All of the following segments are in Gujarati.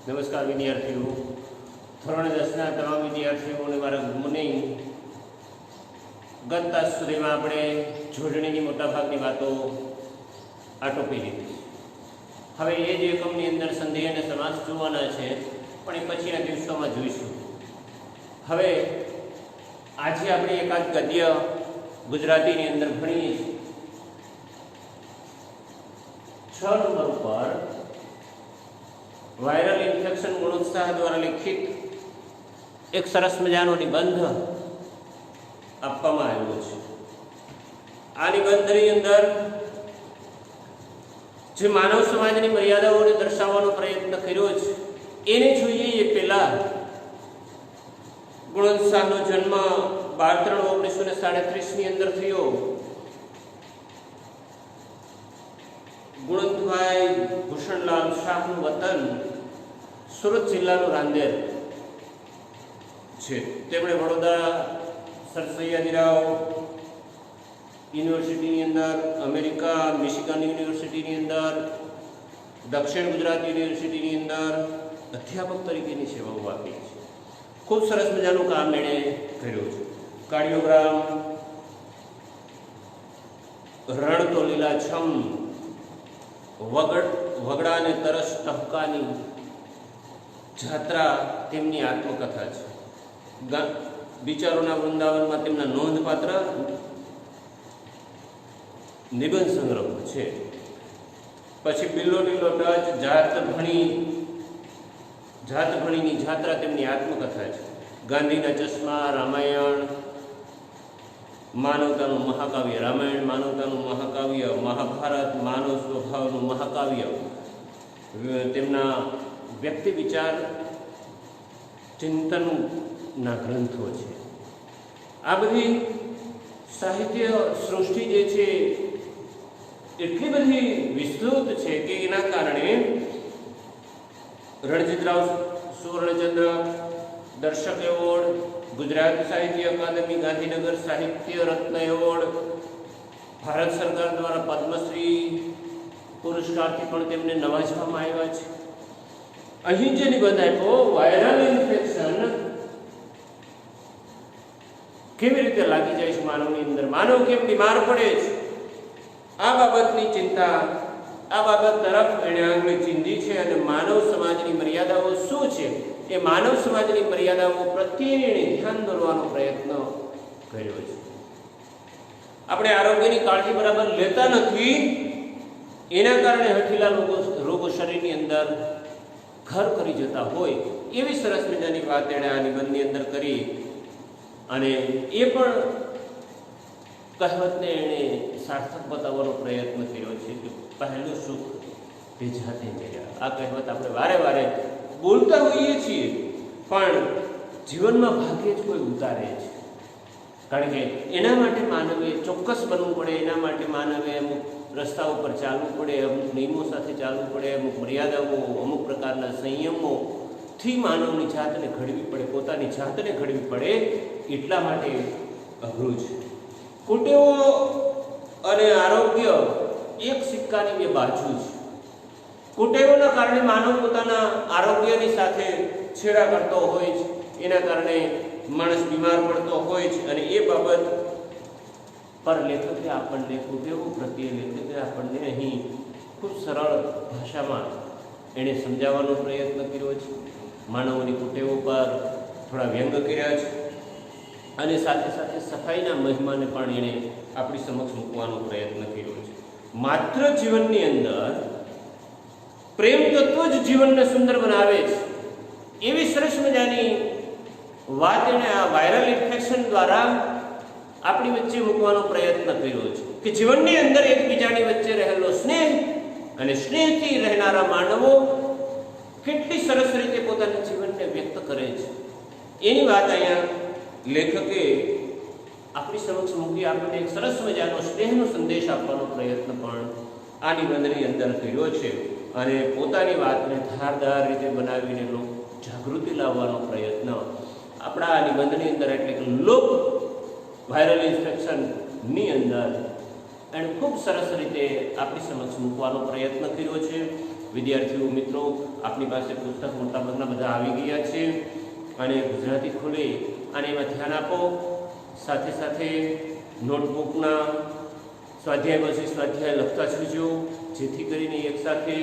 નમસ્કાર વિદ્યાર્થીઓ, ધોરણ 10ના તમામ વિદ્યાર્થીઓને મારા ગુડ મોર્નિંગ। ગત તાસ સુધીમાં આપણે જોડણીની મોટાભાગની વાતો આટોપી લીધી। હવે એ જ એકમની અંદર સંધિ અને સમાસ જોવાના છે, પણ એ પછીના દિવસોમાં જોઈશું। હવે આજે આપણે એકાદ ગદ્ય ગુજરાતીની અંદર ભણીએ છીએ। 6 નંબર ઉપર વાયરલ ઇન્ફેક્શન ગુણોત્સાહ દ્વારા લિખિત એક સરસ મજાનો નિબંધ આપવામાં આવ્યો છે। આ નિબંધની અંદર જે માનવ સમાજની મર્યાદાઓને દર્શાવવાનો પ્રયત્ન કર્યો છે એને જોઈએ એ પહેલા ગુણોત્સાહનો જન્મ 12/3/1937 ની અંદર થયો। ગુણવંતભાઈ ભૂષણલાલ શાહનું વતન સુરત જિલ્લાનું રાંદેર છે। તેમણે વડોદરા સર સૈયદરાવ યુનિવર્સિટીની અંદર, અમેરિકા મિશિગન યુનિવર્સિટીની અંદર, દક્ષિણ ગુજરાત યુનિવર્સિટીની અંદર અધ્યાપક તરીકેની સેવાઓ આપી છે। ખૂબ સરસ મજાનું કામ એણે કર્યું છે। કાર્ડિયોગ્રામ, રણ તો લીલાછમ, વગડા ને તરસ ટહકાની જાત્રા તેમની આત્મકથા છે। વિચારોના વૃંદાવનમાં તેમના નોંધપાત્ર નિબંધ સંગ્રહ છે। પછી બિલ્લો લીલો ટચ, જાત ભણીની જાત્રા તેમની આત્મકથા છે। ગાંધીના ચશ્મા, રામાયણ માનવતાનું મહાકાવ્ય, રામાયણ માનવતાનું મહાકાવ્ય, મહાભારત માનવ સ્વભાવનું મહાકાવ્ય, તેમના વ્યક્તિ વિચાર ચિંતનના ગ્રંથો છે। આ બધી સાહિત્ય સૃષ્ટિ જે છે એટલી બધી વિસ્તૃત છે કે એના કારણે રણજીતરાવ સુવર્ણચંદ્રક, દર્શક એવોર્ડ, ગુજરાત સાહિત્ય અકાદમી ગાંધીનગર સાહિત્ય રત્ન એવોર્ડ, ભારત સરકાર દ્વારા પદ્મશ્રી પુરસ્કારથી પણ તેમને નવાજવામાં આવ્યા છે। અહીં જે નિબંધ આપ્યો, વાયરલ ઇન્ફેક્શન કેવી રીતે લાગી જાય છે માનવની અંદર, માનવ કેમ બીમાર પડે છે, આ બાબતની ચિંતા, આ બાબત તરફ એણે આંગળી ચીંધી છે અને માનવ સમાજની મર્યાદાઓ શું છે એ માનવ સમાજની મર્યાદાઓ પ્રત્યે એણે ધ્યાન દોરવાનો પ્રયત્ન કર્યો છે। આપણે આરોગ્યની કાળજી બરાબર લેતા નથી, એના કારણે હઠીલા રોગો શરીરની અંદર ઘર કરી જતા હોય એવી સરસ મજાની વાત એણે આ નિબંધની અંદર કરી અને એ પણ કહેવતને એણે સાર્થક બતાવવાનો પ્રયત્ન કર્યો છે કે પહેલું સુખ તે જાતે મેળવ્યા। આ કહેવત આપણે વારે વારે બોલતા હોઈએ છીએ, પણ જીવનમાં ભાગ્યે જ કોઈ ઉતારે છે, કારણ કે એના માટે માનવે ચોક્કસ બનવું પડે, એના માટે માનવે અમુક રસ્તા ઉપર ચાલવું પડે, અમુક નિયમો સાથે ચાલવું પડે, અમુક મર્યાદાઓ, અમુક પ્રકારના સંયમોથી માનવની જાતને ઘડવી પડે, પોતાની જાતને ઘડવી પડે, એટલા માટે અઘરું છે। કુટેવો અને આરોગ્ય એક સિક્કાની બે બાજુ છે। કુટેવોના કારણે માનવ પોતાના આરોગ્યની સાથે છેડા કરતો હોય છે, એના કારણે માણસ બીમાર પડતો હોય છે અને એ બાબત પર લેખકે આપણને કુટેવો પ્રત્યે લેખકે આપણને અહીં ખૂબ સરળ ભાષામાં એણે સમજાવવાનો પ્રયત્ન કર્યો છે। માનવોની કુટેવો પર થોડા વ્યંગ કર્યા છે અને સાથે સાથે સફાઈના મહિમાને પણ એણે આપણી સમક્ષ મૂકવાનો પ્રયત્ન કર્યો છે। માત્ર જીવનની અંદર પ્રેમ તત્વ જ જીવનને સુંદર બનાવે છે, એવી સરસ મજાની વાત એણે આ વાયરલ ઇન્ફેક્શન દ્વારા આપણી વચ્ચે મૂકવાનો પ્રયત્ન કર્યો છે કે જીવનની અંદર એકબીજાની વચ્ચે રહેલો સ્નેહ અને સ્નેહથી રહેનારા માનવો કેટલી સરસ રીતે પોતાના જીવનને વ્યક્ત કરે છે, એની વાત અહીંયા લેખકે આપણી સમક્ષ મૂકી આપણને એક સરસ મજાનો સ્નેહનો સંદેશ આપવાનો પ્રયત્ન પણ આ નિબંધની અંદર કર્યો છે અને પોતાની વાતને ધારદાર રીતે બનાવીને જાગૃતિ લાવવાનો પ્રયત્ન આપણા આ નિબંધની અંદર એટલે કે લોક વાયરલ ઇન્ફેક્શનની અંદર એણે ખૂબ સરસ રીતે આપણી સમક્ષ મૂકવાનો પ્રયત્ન કર્યો છે। વિદ્યાર્થીઓ મિત્રો, આપની પાસે પુસ્તક મોટાભાગના બધા આવી ગયા છે અને ગુજરાતી ખોલી અને એમાં ધ્યાન આપો. સાથે સાથે નોટબુકના સ્વાધ્યાય પછી સ્વાધ્યાય લખતા જજો, જેથી કરીને એકસાથે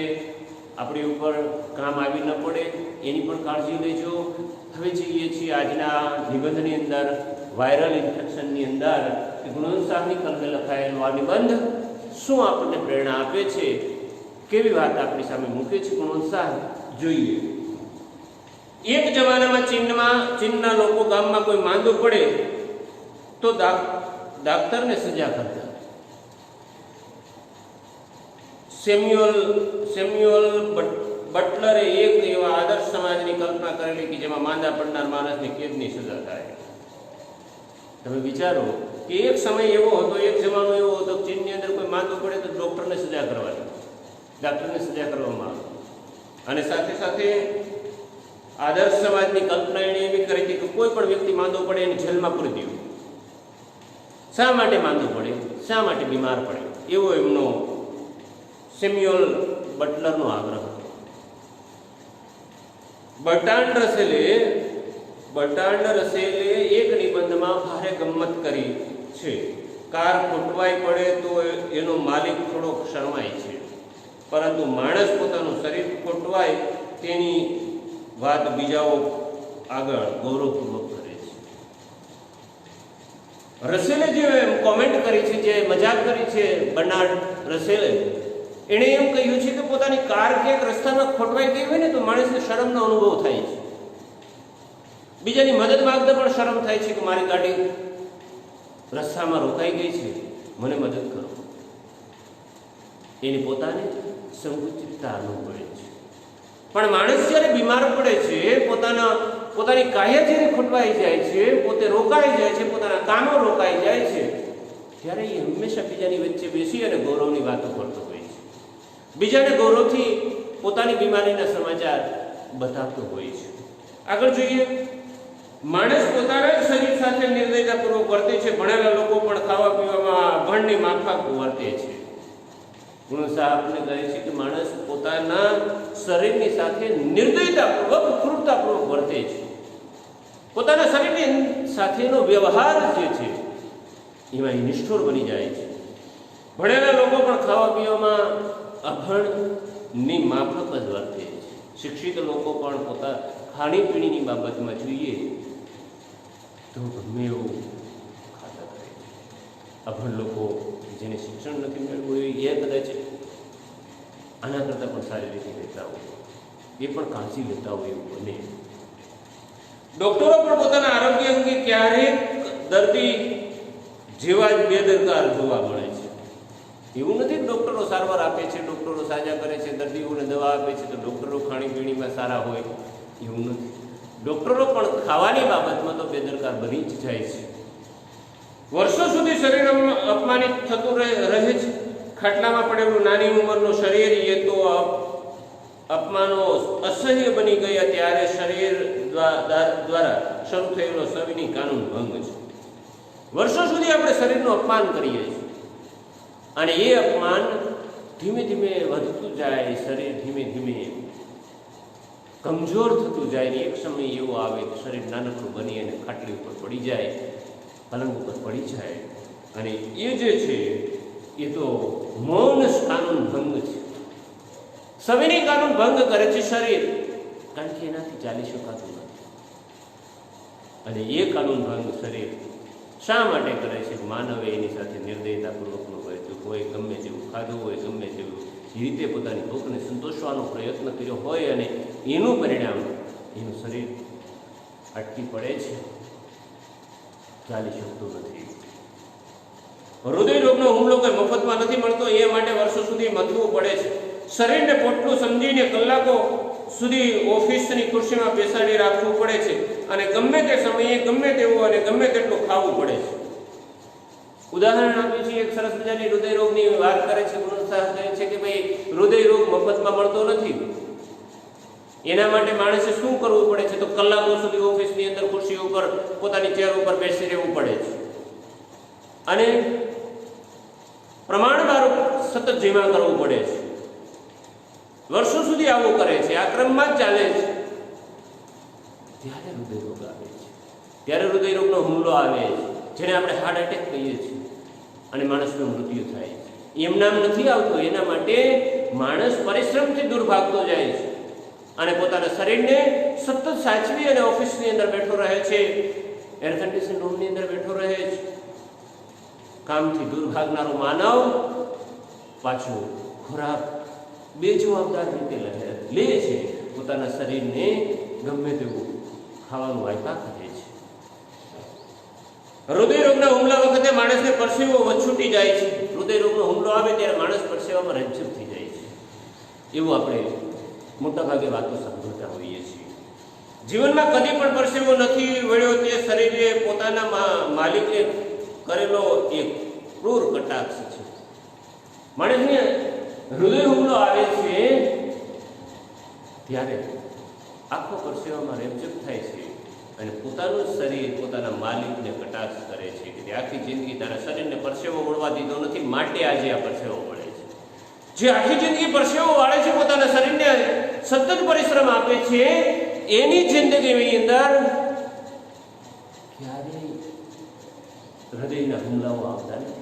આપણી ઉપર કામ આવી ન પડે એની પણ કાળજી લેજો. હવે જઈએ છીએ આજના નિબંધની અંદર. વાયરલ ઇન્ફેક્શનની અંદર ગુણવંત કલમે લખાયેલો આ નિબંધ શું આપણને પ્રેરણા આપે છે, કેવી વાત આપણી સામે મૂકે છે ગુણવંત શાહ, જોઈએ. એક જમાનામાં ચીનના લોકો ગામમાં કોઈ માંદો પડે તો ડાક્ટરને સજા કરતા. સેમ્યુઅલ બટલરે એક એવા આદર્શ સમાજની કલ્પના કરેલી કે જેમાં માંદા પડનાર માણસને કેદની સજા થાય. તમે વિચારો કે એક સમય એવો હતો, એક જમાનો એવો હતો, ચીનની અંદર કોઈ માંદો પડે તો ડોક્ટરને સજા કરવાની, ડાક્ટરને સજા કરવામાં આવે. અને સાથે સાથે આદર્શ સમાજની કલ્પના એણે એવી કરી હતી કે કોઈ પણ વ્યક્તિ માંદો પડે એને જેલમાં પૂરી દેવું. શા માટે માંદો પડે, શા માટે બીમાર પડે, એવો એમનો સેમ્યુઅલ બટલરનો આગ્રહ હતો. બર્ટ્રાન્ડ રસેલે એક નિબંધમાં ભારે ગમ્મત કરી છે. કાર ખોટવાઈ પડે તો એનો માલિક થોડોક શરમાય છે, પરંતુ માણસ પોતાનું શરીર ખોટવાય તેની વાત બીજાઓ આગળ ગૌરવપૂર્વક કરે છે. રસેલે જે કોમેન્ટ કરી છે, જે મજાક કરી છે, બર્નાર્ડ રસેલે, એણે એમ કહ્યું છે કે પોતાની કાર ક્યાંક રસ્તામાં ખોટવાઈ ગઈ હોય ને તો માણસને શરમનો અનુભવ થાય છે. બીજાની મદદ માંગતા પણ શરમ થાય છે કે મારી ગાડી રસ્તામાં રોકાઈ ગઈ છે, મને મદદ કરો. એની પોતાને સંકુચિતતા અનુભવે છે. પણ માણસ જ્યારે બીમાર પડે છે, પોતાની કાયા જ્યારે ખોટવાઈ જાય છે, પોતે રોકાઈ જાય છે, પોતાના કામો રોકાઈ જાય છે, ત્યારે એ હંમેશા બીજાની વચ્ચે બેસી અને ગૌરવની વાતો કરતો હોય છે. બીજાને ગૌરવથી પોતાની બીમારીના સમાચાર બતાવતો હોય છે. આગળ જોઈએ. માણસ પોતાના જ શરીર સાથે નિર્દયતાપૂર્વક વર્તે છે. ભણેલા લોકો પણ ખાવા પીવામાં ભણની માફક વર્તે છે. ગુણવંત શાહ આપને કહે છે કે માણસ પોતાના શરીરની સાથે નિર્દયતાપૂર્વક, ક્રૂરતાપૂર્વક વર્તે છે. પોતાના શરીરની સાથેનો વ્યવહાર જે છે એમાં એ નિષ્ઠુર બની જાય છે. ભણેલા લોકો પણ ખાવા પીવામાં અભણની માફક જ વર્તે છે. શિક્ષિત લોકો પણ ખાણીપીણીની બાબતમાં જોઈએ તો ગમે એવું ખાતા કરે છે. અભણ લોકો જેને શિક્ષણ નથી મેળવ્યું એ કદાચ આના કરતાં પણ સારી રીતે રહેતા હોય, એ પણ કાળજી લેતા હોય એવું બને. ડોક્ટરો પણ પોતાના આરોગ્ય અંગે ક્યારેક દર્દી જેવા જ બેદરકાર જોવા મળે છે. એવું નથી કે ડોક્ટરો સારવાર આપે છે, ડોક્ટરો સાજા કરે છે, દર્દીઓને દવા આપે છે તો ડોક્ટરો ખાણીપીણીમાં સારા હોય, એવું નથી. ડોક્ટરો પણ ખાવાની બાબતમાં તો બેદરકાર બની જ જાય છે. વર્ષો સુધી શરીર અપમાનિત થતું રહે છે. ખાટલામાં પડેલું નાની ઉંમરનું શરીર એ તો અપમાનો અસહ્ય બની ગયા ત્યારે શરીર દ્વારા શરૂ થયેલો સવિનય કાનૂન ભંગ છે. વર્ષો સુધી આપણે શરીરનું અપમાન કરીએ છીએ અને એ અપમાન ધીમે ધીમે વધતું જાય, શરીર ધીમે ધીમે કમજોર થતું જાય. એક સમય એવો આવે કે શરીર નાનકડું બની અને ખાટલી ઉપર પડી જાય, પલંગ ઉપર પડી જાય, અને એ જે છે એ તો મૌન કાનૂન ભંગ છે. સવિનય કાનૂન ભંગ કરે છે શરીર, કારણ કે એનાથી ચાલી શકાતું નથી. અને એ કાનૂન ભંગ શરીર શા માટે કરે છે? માનવે એની સાથે નિર્દયતાપૂર્વકનો વર્ત્યો હોય, ગમે તેવું ખાધું હોય, ગમે તેવું રીતે પોતાની ભૂખને સંતોષવાનો પ્રયત્ન કર્યો હોય અને એનું પરિણામ એનું શરીર અટકી પડે છે, ચાલી શકતું નથી. હૃદય રોગનો હુમલો કોઈ મફતમાં નથી મળતો, એ માટે વર્ષો સુધી મથવું પડે છે. શરીરને પોટલું સમજીને કલાકો સુધી ઓફિસની ખુરશીમાં બેસાડી રાખવું પડે છે અને ગમે તે સમયે ગમે તેવું અને ગમે તેટલું ખાવું પડે છે. ઉદાહરણ આપ્યું છે, એક સરસ મજાની હૃદય રોગની વાત કરે છે. ગુણવંત શાહ કહે છે કે ભાઈ હૃદય રોગ મફતમાં મળતો નથી. એના માટે માણસે શું કરવું પડે છે? તો કલાકો સુધી ઓફિસની અંદર ખુરશી ઉપર પોતાની ચેર ઉપર બેસી રહેવું પડે છે અને પ્રમાણવાર સતત જીમા કરવું પડે છે. વર્ષો સુધી આવું કરે છે, આ ક્રમમાં જ ચાલે છે, ત્યારે હૃદયરોગ આવે છે, ત્યારે હૃદયરોગનો હુમલો આવે છે, જેને આપણે હાર્ટ એટેક કહીએ છીએ, અને માણસનું મૃત્યુ થાય છે. એમ નામ નથી આવતું, એના માટે માણસ પરિશ્રમથી દૂર ભાગતો જાય છે અને પોતાના શરીરને સતત સાચવી અને ઓફિસની અંદર બેઠો રહે છે, એર કન્ડિશન રૂમની અંદર બેઠો રહે છે. કામથી દૂર ભાગનારો માનવ પાછો ખોરાક બેજવાબદાર રીતે લે છે, પોતાના શરીરને ગમે તેવું ખાવાનું આપ્યા કરે છે. હૃદયરોગના હુમલા વખતે માણસને પરસેવો વછૂટી જાય છે. હૃદયરોગનો હુમલો આવે ત્યારે માણસ પરસેવામાં રંજિત થઈ જાય છે. એવું આપણે મોટાભાગે વાતો સાંભળતા હોઈએ છીએ. જીવનમાં કદી પણ પરસેવો નથી વળ્યો તે શરીરે પોતાના માલિકને કરેલો એક ક્રૂર કટાક્ષ છે. માણસને હૃદય હુમલો આવે છે ત્યારે આખો પરસેવામાં રેપઝેપ થાય છે અને પોતાનું શરીર પોતાના માલિકને કટાક્ષ કરે છે કે આખી જિંદગી તારા શરીરને પરસેવો વળવા દીધો નથી, માટે આજે આ પરસેવો વળે છે. જે આખી જિંદગી પરસેવો વાળે છે, પોતાના શરીરને સતત પરિશ્રમ આપે છે, એની જિંદગીની અંદર ક્યારેય હૃદયના હુમલાઓ આવતા નથી.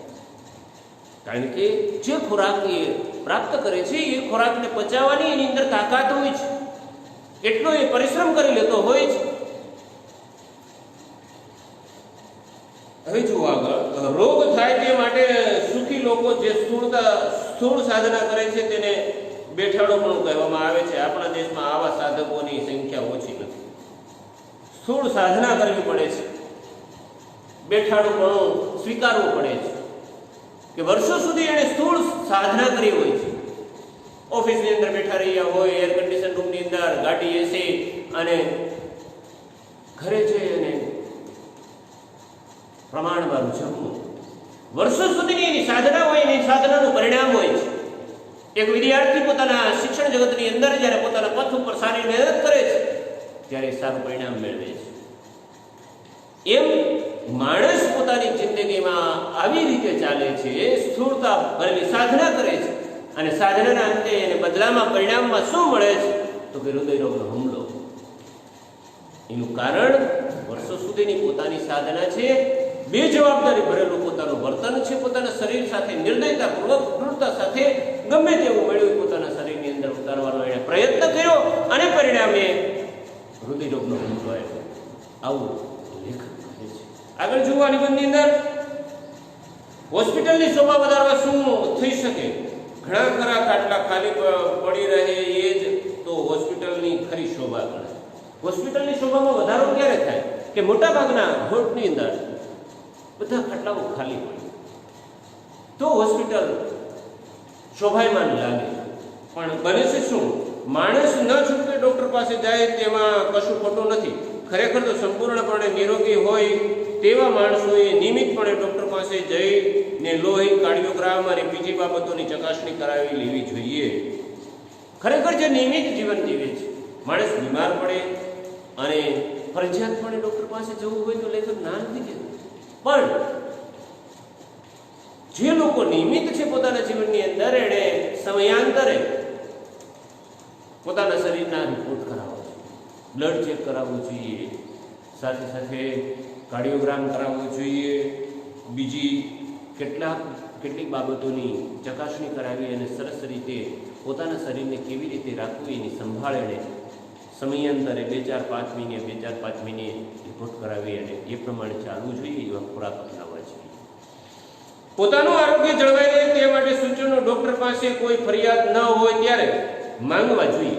કારણ કે જે ખોરાક એ પ્રાપ્ત કરે છે એ ખોરાકને પચાવવાની એની અંદર તાકાત હોય છે, એટલો એ પરિશ્રમ કરી લેતો હોય છે. હવે જુઓ આગળ, રોગ થાય તે માટે સુખી લોકો જે સ્થૂળ સાધના કરે છે તેને બેઠાડોપણું કહેવામાં આવે છે. આપણા દેશમાં આવા સાધકોની સંખ્યા ઓછી નથી. સ્થૂળ સાધના કરવી પડે છે, બેઠાડોપણું સ્વીકારવું પડે છે કે વર્ષો સુધી એને સ્થૂળ સાધના કરી હોય છે. ઓફિસની અંદર બેઠા રહ્યા હોય, એર કન્ડિશન રૂમની અંદર, ગાડી એસી, અને ઘરે જઈ અને પ્રમાણમાં જમવું. વર્ષો સુધીની એની સાધના હોય, એની સાધનાનું પરિણામ હોય છે. એક વિદ્યાર્થી પોતાના શિક્ષણ જગતની અંદર જ્યારે પોતાના પથ ઉપર સારી મહેનત કરે છે ત્યારે સારું પરિણામ મેળવે છે. એમ માણસ પોતાની જિંદગીમાં આવી રીતે ચાલે છે, સ્થૂળતા ભરેલી સાધના કરે છે અને સાધનાના અંતે એને બદલામાં પરિણામમાં શું મળે છે તો કે હૃદયરોગનો હુમલો. એનું કારણ વર્ષો સુધીની પોતાની સાધના છે, બેજવાબદારી ભરેલું પોતાનું વર્તન છે, પોતાના શરીર સાથે નિર્દયતાપૂર્વક ક્રૂરતા સાથે ગમે તેવું મળ્યું પોતાના શરીરની અંદર ઉતારવાનો એણે પ્રયત્ન કર્યો અને પરિણામે હૃદયરોગનો હુમલો આવ્યો. આવું લેખક કહે છે. આગળ જુઓ નિબંધની અંદર, હોસ્પિટલની શોભા વધારવા શું થઈ શકે? ઘણા ખરા ખાટલા ખાલી પડી રહે એ જ તો હોસ્પિટલની ખરી શોભા ગણાય. હોસ્પિટલની શોભામાં વધારો ક્યારે થાય કે મોટા ભાગના હોટની અંદર બધા ખાટલાઓ ખાલી પડે તો હોસ્પિટલ શોભાયમાન લાગે. પણ બને છે શું? માણસ ન છૂટકે ડોક્ટર પાસે જાય તેમાં કશું ખોટું નથી. ખરેખર તો સંપૂર્ણપણે નિરોગી હોય તેવા માણસોએ નિયમિતપણે ડોક્ટર પાસે જઈને લોહી, કાર્ડિયોગ્રામ અને બીજી બાબતોની ચકાસણી કરાવી લેવી જોઈએ. ખરેખર જે નિયમિત જીવન જીવે છે, માણસ બીમાર પડે અને ફરજિયાતપણે ડોક્ટર પાસે જવું હોય તો લેખક ના નથી કહેતું, પણ જે લોકો નિયમિત છે પોતાના જીવનની અંદર, એણે સમયાંતરે પોતાના શરીરના રિપોર્ટ કરાવવા જોઈએ, બ્લડ ચેક કરાવવું જોઈએ, સાથે સાથે કાર્ડિયોગ્રામ કરાવવું જોઈએ, બીજી કેટલીક બાબતોની ચકાસણી કરાવી અને સરસ રીતે પોતાના શરીરને કેવી રીતે રાખવું એની સંભાળ એણે સમયાંતરે 2-4-5 મહિને રિપોર્ટ કરાવી અને એ પ્રમાણે ચાલવું જોઈએ, એવા ખોરાક અપનાવવા જોઈએ. પોતાનું આરોગ્ય જળવાઈ રહે તે માટે સૂચનો ડોક્ટર પાસે કોઈ ફરિયાદ ન હોય ત્યારે માંગવા જોઈએ.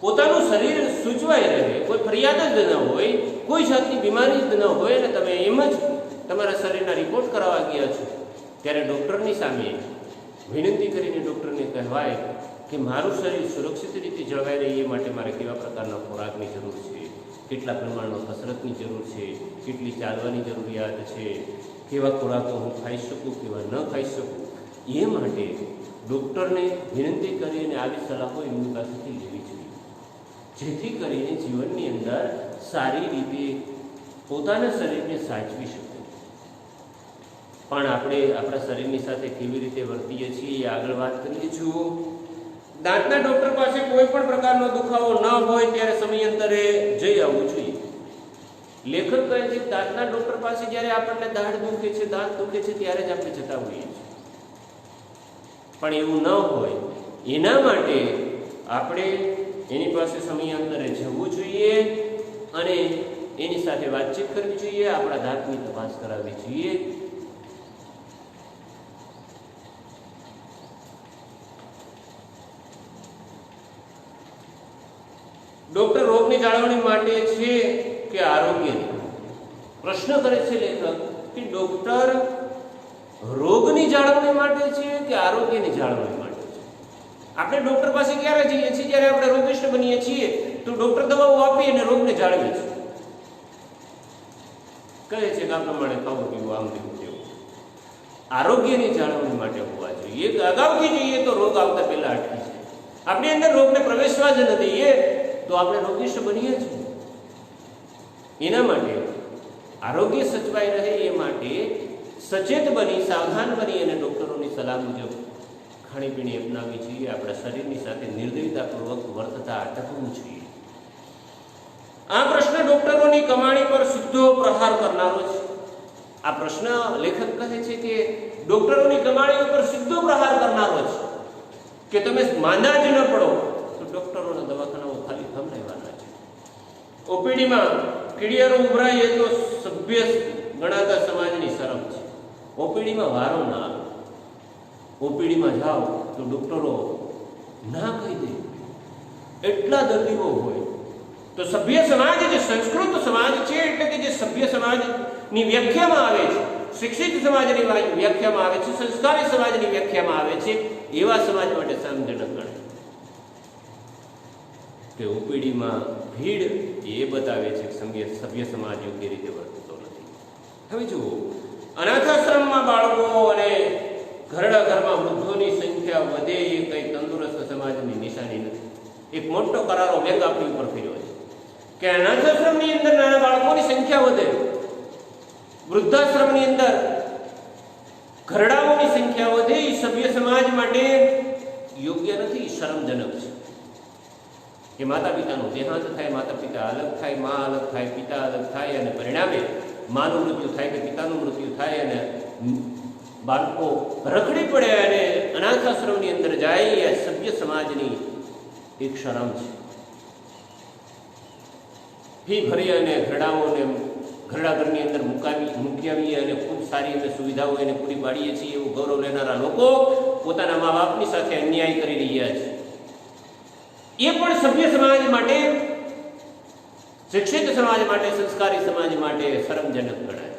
પોતાનું શરીર સૂચવાઈ રહે, કોઈ ફરિયાદ જ ન હોય, કોઈ જાતની બીમારી જ ન હોય અને તમે એમ જ તમારા શરીરના રિપોર્ટ કરાવવા ગયા છો ત્યારે ડૉક્ટરની સામે વિનંતી કરીને ડૉક્ટરને કહેવાય કે મારું શરીર સુરક્ષિત રીતે જળવાઈ રહે એ માટે મારે કેવા પ્રકારના ખોરાકની જરૂર છે, કેટલા પ્રમાણમાં કસરતની જરૂર છે, કેટલી ચાલવાની જરૂરિયાત છે, કેવા ખોરાકો હું ખાઈ શકું, કેવા ન ખાઈ શકું, એ માટે ડૉક્ટરને વિનંતી કરીને આવી સલાહો એમની પાસેથી લેવી જોઈએ, જેથી કરીને જીવનની અંદર સારી રીતે પોતાના શરીરને સાચવી શકે. પણ આપણે આપણા શરીરની સાથે કેવી રીતે વર્તીએ છીએ એ આગળ વાત કરીએ. જુઓ, દાંતના ડોક્ટર પાસે કોઈ પણ પ્રકારનો દુખાવો ન હોય ત્યારે સમયાંતરે જઈ આવવું જોઈએ. લેખક કહે છે કે દાંતના ડોક્ટર પાસે જ્યારે આપણને દાઢ દુખે છે, દાંત દુખે છે, ત્યારે જ આપણે જતા હોઈએ છીએ. પણ એવું ન હોય એના માટે આપણે એની પાસે સમયાંતરે જવું જોઈએ અને એની સાથે વાતચીત કરવી જોઈએ, આપણા દાંતની તપાસ કરાવવી જોઈએ. ડોક્ટર રોગની જાળવણી માટે છે કે આરોગ્યની? પ્રશ્ન કરે છે લેખક કે ડોક્ટર રોગની જાળવણી માટે છે કે આરોગ્યની જાળવણી માટે છે? આપણે ડોક્ટર પાસે ક્યારે જઈએ છીએ? જ્યારે આપણે રોગિષ્ટ બનીએ છીએ તો ડોક્ટર દવાઓ આપી અને રોગને જાળવે છે. કહે છે કે આ પ્રમાણે ખાવું પીવું, આમ તેવું તેવું. આરોગ્યની જાળવણી માટે હોવા જોઈએ કે અગાઉથી જઈએ તો રોગ આવતા પહેલા અટકી જાય. આપણી અંદર રોગને પ્રવેશવા જ ન દઈએ તો આપણે રોગિષ્ટ બનીએ છીએ. એના માટે આરોગ્ય સચવાઈ રહે એ માટે સચેત બની, સાવધાન બની અને ડોક્ટરોની સલાહ મુજબ ખાણીપીણી અપનાવવી જોઈએ. આપણા શરીરની સાથે નિર્દયતાપૂર્વક વર્તતા અટકવું જોઈએ. આ પ્રશ્ન ડોક્ટરોની કમાણી પર સીધો પ્રહાર કરનારો છે. આ પ્રશ્ન લેખક કહે છે કે ડોક્ટરોની કમાણી ઉપર સીધો પ્રહાર કરનારો છે કે તમે માંદા જ ન પડો તો ડોક્ટરોના દવાખાનાઓ ખાલી થમ રહેવાના છે. ઓપીડીમાં કીડિયારો ઉભરાય એ તો સભ્ય ગણાતા સમાજની શરમ છે. ઓપીડીમાં વારો ના આવે. ઓપીડીમાં જાઓ તો ડોક્ટરો ના કહી દે, એટલા દર્દીઓ હોય. તો સભ્ય સમાજ, જે સંસ્કૃત સમાજ છે, એટલે કે જે સભ્ય સમાજની વ્યાખ્યામાં આવે છે, શિક્ષિત સમાજની વ્યાખ્યામાં આવે છે, સંસ્કારી સમાજની વ્યાખ્યામાં આવે છે, એવા સમાજ માટે સામજનક ગણાય. કે ઓપીડીમાં ભીડ એ બતાવે છે કે સભ્ય સમાજ યોગ્ય રીતે વર્તતો નથી. હવે જુઓ, અનાથાશ્રમમાં બાળકો અને ઘરડા ઘરમાં વૃદ્ધોની સંખ્યા વધે એ કંઈ તંદુરસ્ત સમાજની નિશાની નથી. એક મોટો કરારો વેગ આપણી ઉપર ફર્યો છે કે અનાથાશ્રમની અંદર નાના બાળકોની સંખ્યા વધે, વૃદ્ધાશ્રમની અંદર ઘરડાઓની સંખ્યા વધે, એ સભ્ય સમાજ માટે યોગ્ય નથી, શરમજનક છે. કે માતા પિતાનું દેહાંત થાય, માતા પિતા અલગ થાય, મા અલગ થાય, પિતા અલગ થાય અને પરિણામે માનું મૃત્યુ થાય કે પિતાનું મૃત્યુ થાય અને બાળકો રખડી પડે અને અનાથાશ્રમની અંદર જાય. એ સભ્ય સમાજની એક શરમ છે. ફી ભરી અને ઘરડાઓને ઘરડા ઘરની અંદર મૂકી આવીએ અને ખૂબ સારી અને સુવિધાઓ એને પૂરી પાડીએ છીએ એવું ગૌરવ લેનારા લોકો પોતાના મા બાપની સાથે અન્યાય કરી રહ્યા છે. એ પણ સભ્ય સમાજ માટે, શિક્ષિત સમાજ માટે, સંસ્કારી સમાજ માટે શરમજનક ગણાય.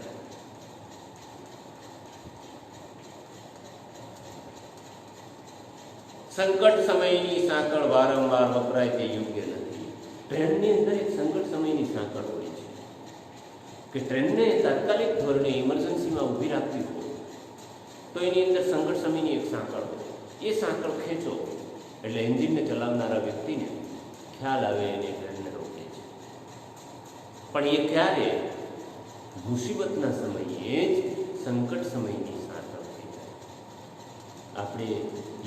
સંકટ સમયની સાંકળ વારંવાર વપરાય તે યોગ્ય નથી. ટ્રેનની અંદર એક સંકટ સમયની સાંકળ હોય છે કે ટ્રેનને તાત્કાલિક ધોરણે ઇમરજન્સીમાં ઊભી રાખવી હોય તો એની અંદર સંકટ સમયની એક સાંકળ હોય. એ સાંકળ ખેંચો એટલે એન્જિનને ચલાવનારા વ્યક્તિને ખ્યાલ આવે અને ટ્રેનને રોકે છે. પણ એ ક્યારે? મુસીબતના સમયે જ સંકટ સમયની સાંકળ થઈ જાય. આપણે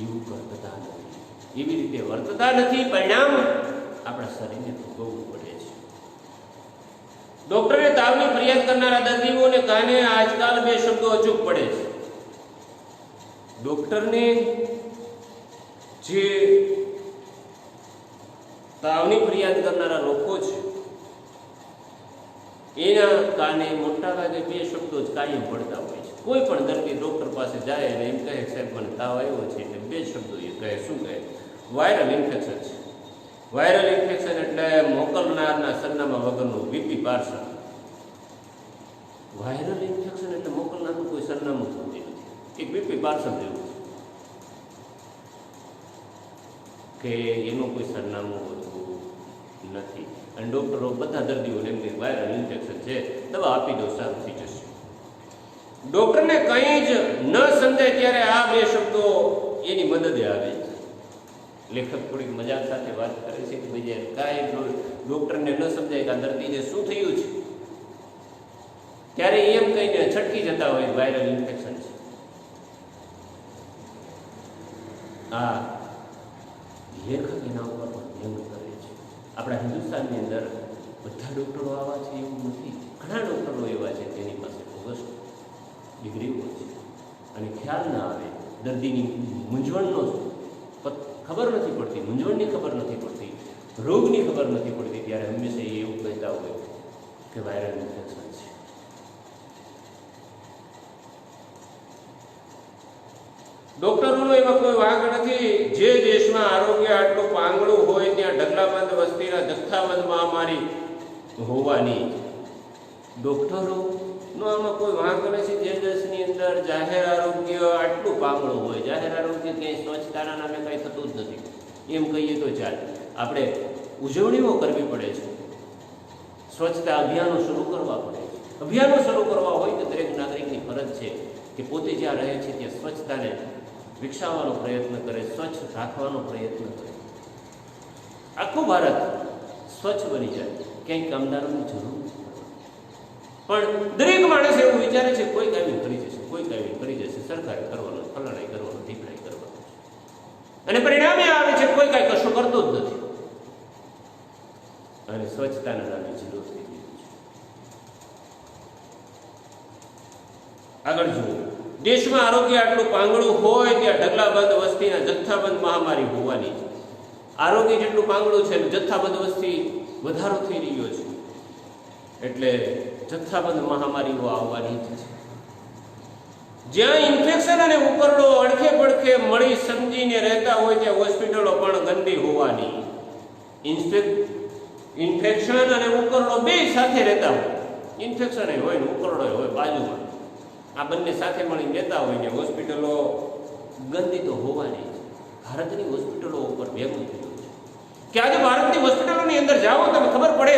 એવું વર્તતા નથી, એવી રીતે વર્તતા નથી, પરિણામ આપણા શરીરને ભોગવવું પડે છે. ડોક્ટરે તાવની ફરિયાદ કરનારા દર્દીઓને કાને આજકાલ બે શબ્દો અચૂક પડે છે. ડોક્ટરને જે તાવની ફરિયાદ કરનારા લોકો છે એના કાને મોટા ભાગે બે શબ્દો જ કાયમ પડતા હોય છે. કોઈ પણ દર્દી ડોક્ટર પાસે જાય અને એમ કહે સાહેબ મને તાવ આવ્યો છે એટલે બે શબ્દો એ કહે. શું કહે? વાયરલ ઇન્ફેક્શન છે. વાયરલ ઇન્ફેક્શન એટલે મોકલનારના સરનામા વગરનું વીપી પાર્સલ. વાયરલ ઇન્ફેક્શન એટલે મોકલનારનું કોઈ સરનામું થતું નથી, એક વીપી પાર્સલ જેવું છે કે એનું કોઈ સરનામું હોતું નથી. અને ડોક્ટરો બધા દર્દીઓને એમ કે વાયરલ ઇન્ફેક્શન છે, દવા આપી દો, સારું થઈ જશે. ડોક્ટરને કંઈ જ ન સમજાય ત્યારે આ બે શબ્દો એની મદદે આવે છે. લેખક થોડીક મજાક સાથે વાત કરે છે કે ભાઈ કાંઈ ડોક્ટરને ન સમજાય કે આ દર્દીને શું થયું છે ત્યારે એમ કહીને છટકી જતા હોય વાયરલ ઇન્ફેક્શન છે. હા, લેખક એના ઉપર પણ વ્યંગ કરે છે. આપણા હિન્દુસ્તાનની અંદર બધા ડૉક્ટરો આવા છે એવું નથી. ઘણા ડૉક્ટરો એવા છે જેની પાસે બોગસ ડિગ્રીઓ છે અને ખ્યાલ ના આવે, દર્દીની મૂંઝવણનો ખબર નથી પડતી, મૂંઝવણની ખબર નથી પડતી, રોગની ખબર નથી પડતી, ત્યારે હંમેશા એવું કહેતા હોય કે વાયરલ ઇન્ફેક્શન છે. ડોક્ટરોનો એવા કોઈ વાંક નથી. જે દેશમાં આરોગ્ય આટલું પાંગળું હોય ત્યાં ઢગલાબંધ વસ્તીના જથ્થાબંધ મહામારી હોવાની. ડોક્ટરોનો આમાં કોઈ વાંક નથી. જે દેશની અંદર જાહેર આરોગ્ય આટલું પાંગળું હોય, જાહેર આરોગ્ય ક્યાંય સ્વચ્છતાના નામે કંઈ થતું જ નથી એમ કહીએ તો ચાલે. આપણે ઉજવણીઓ કરવી પડે છે, સ્વચ્છતા અભિયાનો શરૂ કરવા પડે છે. અભિયાનો શરૂ કરવા હોય તો દરેક નાગરિકની ફરજ છે કે પોતે જ્યાં રહે છે ત્યાં સ્વચ્છતાને વિકસાવવાનો પ્રયત્ન કરે, સ્વચ્છ રાખવાનો પ્રયત્ન કરે. આખું ભારત સ્વચ્છ બની જાય, ક્યાંય કામદારોની જરૂર નથી. પણ દરેક માણસ એવું વિચારે છે કોઈ કાયમી કરી જશે, કોઈ કાયમી કરી જશે, સરકારે કરવાનું, ફલાણાએ કરવાનું, ઢીકણાએ કરવાનું, અને પરિણામે આવે છે કોઈ કાંઈ કશું કરતો જ નથી અને સ્વચ્છતાના નામે ઝીરો થઈ ગયું છે. આગળ જુઓ, દેશમાં આરોગ્ય આટલું પાંગળું હોય ત્યાં ઢગલાબંધ વસ્તીના જથ્થાબંધ મહામારી હોવાની છે. આરોગ્ય જેટલું પાંગળું છે, જથ્થાબંધ વસ્તી વધારો થઈ રહ્યો છે, એટલે જથ્થાબંધ મહામારીઓ આવવાની જ છે. જ્યાં ઇન્ફેક્શન અને ઉકરડો અડખે પડખે મળી સમજીને રહેતા હોય ત્યાં હોસ્પિટલો પણ ગંદી હોવાની. ઇન્ફેક્શન અને ઉકરડો બે સાથે રહેતા હોય, ઇન્ફેક્શન હોય ને ઉકરડો હોય બાજુમાં, આ બંને સાથે મળીને રહેતા હોય ને હોસ્પિટલો ગંદી તો હોવાની છે. ભારતની હોસ્પિટલો ઉપર ભેગું થયું છે કે આજે ભારતની હોસ્પિટલોની અંદર જાઓ તમે ખબર પડે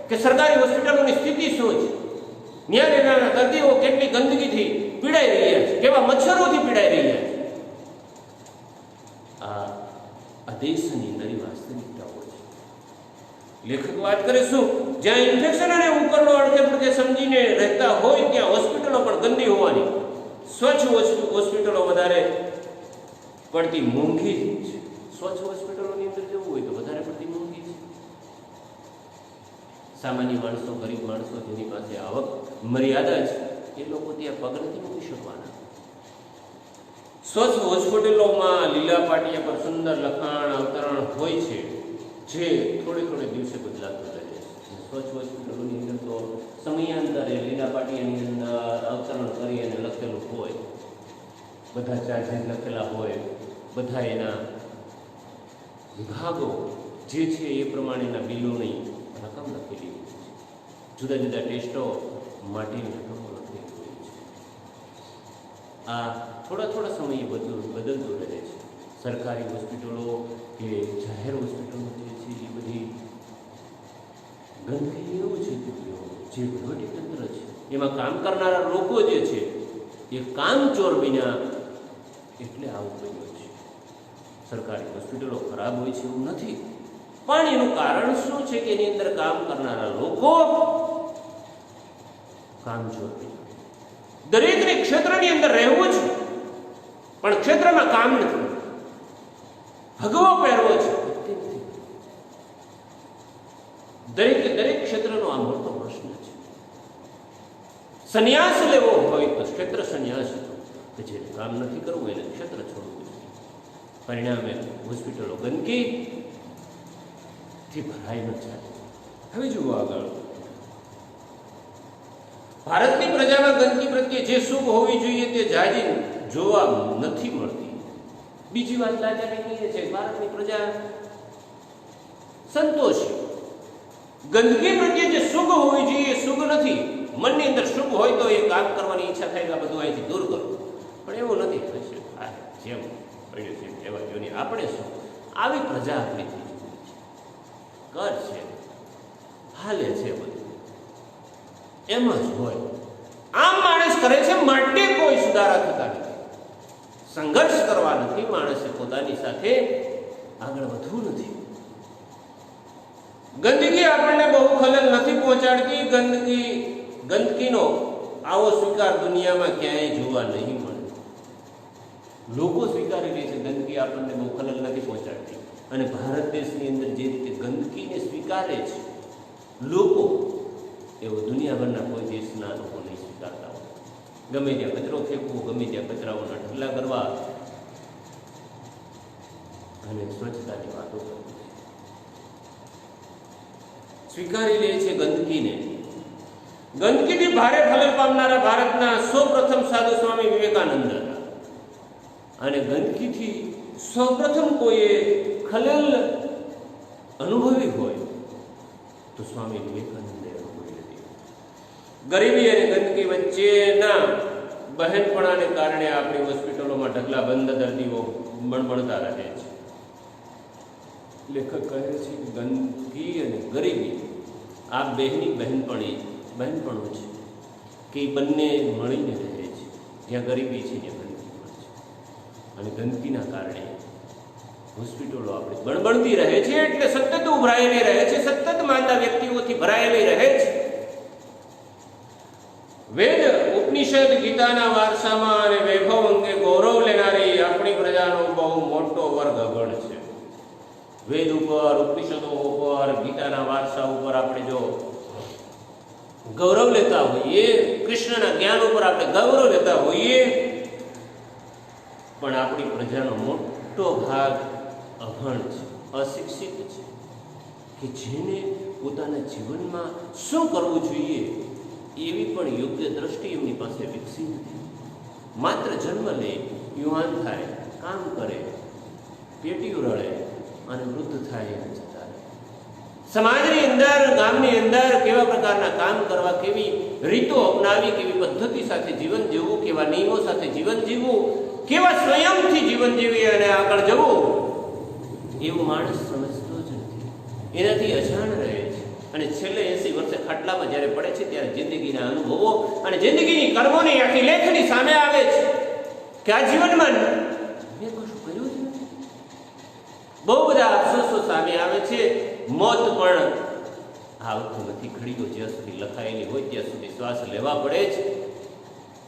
કે સરકારી હોસ્પિટલોની સ્થિતિ શું છે. ત્યાં રહેનારા દર્દીઓ કેટલી ગંદકીથી પીડાઈ રહ્યા છે, કેવા મચ્છરોથી પીડાઈ રહ્યા છે. આ દેશની નરી વાસ્તવિકતાઓ છે. લેખક વાત કરે શું, જ્યાં ઇન્ફેક્શન અને ઉકરડો અડધે પડધે સમજીને રહેતા હોય ત્યાં હોસ્પિટલો પણ ગંદી હોવાની. સ્વચ્છ હોસ્પિટલો વધારે પડતી મોંઘી છે. સ્વચ્છ હોસ્પિટલોની અંદર જવું હોય તો વધારે પડતી મોંઘી છે. સામાન્ય માણસો, ગરીબ માણસો જેની પાસે આવક મર્યાદા છે એ લોકો ત્યાં પગ નથી મૂકી શકવાના. સ્વચ્છ હોસ્પિટલોમાં લીલા પાટિયા પર સુંદર લખાણ અવતરણ હોય છે જે થોડે દિવસે બદલાતું રહે છે. સ્વચ્છ હોસ્પિટલોની અંદર તો સમયાંતરે લીલા પાટિયાની અંદર અવતરણ કરી અને લખેલું હોય, બધા ચાર્જીસ લખેલા હોય, બધા એના વિભાગો જે છે એ પ્રમાણેના બિલોની રકમ લખેલી હોય છે. જુદા જુદા ટેસ્ટો માટેની રકમો લખેલી હોય છે. આ થોડા સમયે બદલતું રહે છે. સરકારી હોસ્પિટલો કે જાહેર હોસ્પિટલો જે છે એ બધી ગંદકી એવું છે કે જે વહીવટીતંત્ર છે એમાં કામ કરનારા લોકો જે છે એ કામચોર વિના એટલે આવું બન્યું છે. સરકારી હોસ્પિટલો ખરાબ હોય છે એવું નથી, પણ એનું કારણ શું છે કે એની અંદર કામ કરનારા લોકો કામચોર વિના. દરેકને ક્ષેત્રની અંદર રહેવું છે પણ ક્ષેત્રમાં કામ નથી, ભગવો પહેરવો છે. દરેક ક્ષેત્રનો આ મોટો પ્રશ્ન છે. સંન્યાસ લેવો હોય તો ક્ષેત્ર સંન્યાસ, કે જે કામ નથી કરવું એને ક્ષેત્ર છોડવું જોઈએ. પરિણામે હોસ્પિટલો ગંદકીથી ભરાઈ ન ચાલે. હવે જુઓ આગળ, ભારતની પ્રજામાં ગંદકી પ્રત્યે જે સુખ હોવી જોઈએ તે જાજી જોવા નથી મળતી. બીજી વાત લાચારી એ છે, ભારતની પ્રજા સંતોષી. ગંદકી પ્રત્યે જે સુખ હોવી જોઈએ એ સુખ નથી. મનની અંદર સુખ હોય તો એ કામ કરવાની ઈચ્છા થાય કે આ બધું અહીંથી દૂર કરો, પણ એવું નથી. જેમ પડ્યું છે એવા જોની આપણે શું, આવી પ્રજા આપણી થઈ ચૂકી છે. કર છે, હાલે છે, બધું એમ જ હોય. આમ માણસ કરે છે માટે કોઈ સુધારા થતા નથી. સંઘર્ષ કરવા નથી, માણસે પોતાની સાથે આગળ વધવું નથી. ગંદકી આપણને બહુ ખલેલ નથી પહોંચાડતી. ગંદકીનો આવો સ્વીકાર દુનિયામાં ક્યાંય જોવા નહીં મળે. લોકો સ્વીકારી લે છે ગંદકી આપણને બહુ ખલેલ નથી પહોંચાડતી, અને ભારત દેશની અંદર જે રીતે ગંદકીને સ્વીકારે છે લોકો, એવો દુનિયાભરના કોઈ દેશના લોકો નહીં સ્વીકારતા હોય. ગમે ત્યાં કચરો ફેંકવો, ગમે ત્યાં કચરાઓના ઢગલા કરવા અને સ્વચ્છતાની વાતો કરવી, સ્વીકારી લે છે ગંદકીને. ગંદકીથી ભારે ખલેલ પામનારા ભારતના સૌપ્રથમ સાધુ સ્વામી વિવેકાનંદ હતા. અને ગંદકીથી સૌપ્રથમ કોઈએ ખલેલ અનુભવી હોય તો સ્વામી વિવેકાનંદે અનુભવી હતી. ગરીબી અને ગંદકી વચ્ચેના બહેનપણાને કારણે આપણી હોસ્પિટલોમાં ઢગલા બંધ દર્દીઓ બણબણતા રહે છે. લેખક કહે છે કે ગંદકી અને ગરીબી આ બહેનપણું છે કે એ બંને મળીને રહે છે. જ્યાં ગરીબી છે ત્યાં ગંદકી પણ છે. અને ગંદકીના કારણે હોસ્પિટલો આપણી બણબણતી રહે છે, એટલે સતત ઉભરાયેલી રહે છે, સતત માંદા વ્યક્તિઓથી ભરાયેલી રહે છે. વેદ, ઉપનિષદ, ગીતાના વારસામાં અને વૈભવ અંગે ગૌરવ લેનારી આપણી પ્રજાનો બહુ મોટો વર્ગ અગણ છે. વેદ ઉપર, ઉપનિષદો ઉપર, ગીતાના વારસા ઉપર આપણે જો ગૌરવ લેતા હોઈએ, કૃષ્ણના જ્ઞાન ઉપર આપણે ગૌરવ લેતા હોઈએ, પણ આપણી પ્રજાનો મોટો ભાગ અભણ છે, અશિક્ષિત છે, કે જેને પોતાના જીવનમાં શું કરવું જોઈએ એવી પણ યોગ્ય દ્રષ્ટિ એમની પાસે વિકસી નથી. માત્ર જન્મ લે, યુવાન થાય, કામ કરે, પેટીયું રળે અને વૃદ્ધ થાય અને જતા રહે. સમાજની અંદર, ગામની અંદર કેવા પ્રકારના કામ કરવા, કેવી રીતો અપનાવી, કેવી પદ્ધતિ સાથે જીવન જીવવું, કેવા નિયમો સાથે જીવન જીવવું, કેવા સ્વયંથી જીવન જીવી અને આગળ જવું, એવું માણસ સમજતો જ નથી. એનાથી અજાણ રહે છે. અને છેલ્લે 80 વર્ષે ખાટલામાં જ્યારે પડે છે ત્યારે જિંદગીના અનુભવો અને જિંદગીની કર્મોની આખી લેખની સામે આવે છે કે આ જીવનમાં મેં કશું કર્યું જ નથી. બહુ બધા અફસોસો સામે આવે છે. મોત પણ આવતું નથી. ઘડીઓ જ્યાં સુધી લખાયેલી હોય ત્યાં સુધી શ્વાસ લેવા પડે છે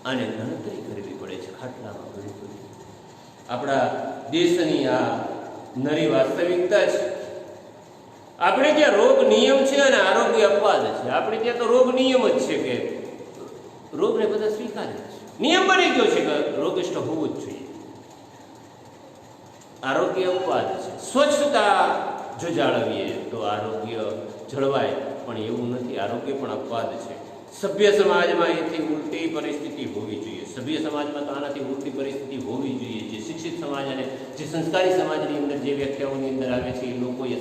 અને ગણતરી કરવી પડે છે ખાટલામાં ઘડી ઘડી. આપણા દેશની આ નરી વાસ્તવિકતા છે. આપણે ત્યાં રોગ નિયમ છે અને આરોગ્ય અપવાદ છે. આપણે ત્યાં તો રોગ નિયમ જ છે કે રોગને બધા સ્વીકારે છે. નિયમ બની ગયો છે કે રોગિષ્ટ હોવું જ જોઈએ. આરોગ્ય અપવાદ છે. સ્વચ્છતા જો જાળવીએ તો આરોગ્ય જળવાય, પણ એવું નથી. આરોગ્ય પણ અપવાદ છે. સભ્ય સમાજમાં એથી ઉલટી પરિસ્થિતિ હોવી જોઈએ. સભ્ય સમાજમાં તો આનાથી ઉલટી પરિસ્થિતિ હોવી જોઈએ. જે શિક્ષિત સમાજ અને જે સંસ્કારી સમાજની અંદર જે વ્યાખ્યાઓની અંદર આવે છે એ લોકોએ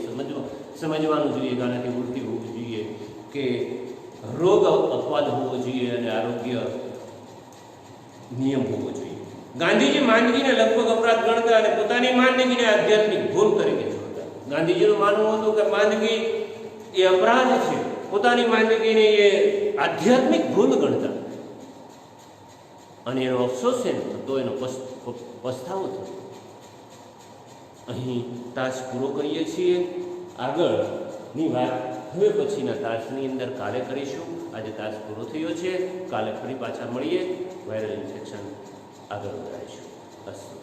સમજવાનું જોઈએ કે આનાથી ઉલટી હોવું જોઈએ, કે રોગ અપવાદ હોવો જોઈએ અને આરોગ્ય નિયમ હોવો જોઈએ. ગાંધીજી માંદગીને લગભગ અપરાધ ગણતા અને પોતાની માંદગીને આધ્યાત્મિક ભૂલ તરીકે જોતા. ગાંધીજીનું માનવું હતું કે માંદગી એ અપરાધ છે, પોતાની માંદગીને એ આધ્યાત્મિક ભૂલ ગણતા. અને એનો અફસોસ છે ને તો એનો પસ્તાવો થયો. અહીં તાસ પૂરો કરીએ છીએ. આગળની વાત હવે પછીના તાસની અંદર કાલે કરીશું. આજે તાસ પૂરો થયો છે. કાલે ફરી પાછા મળીએ. વાયરલ ઇન્ફેક્શન આગળ વધારીશું. અસ્તુ.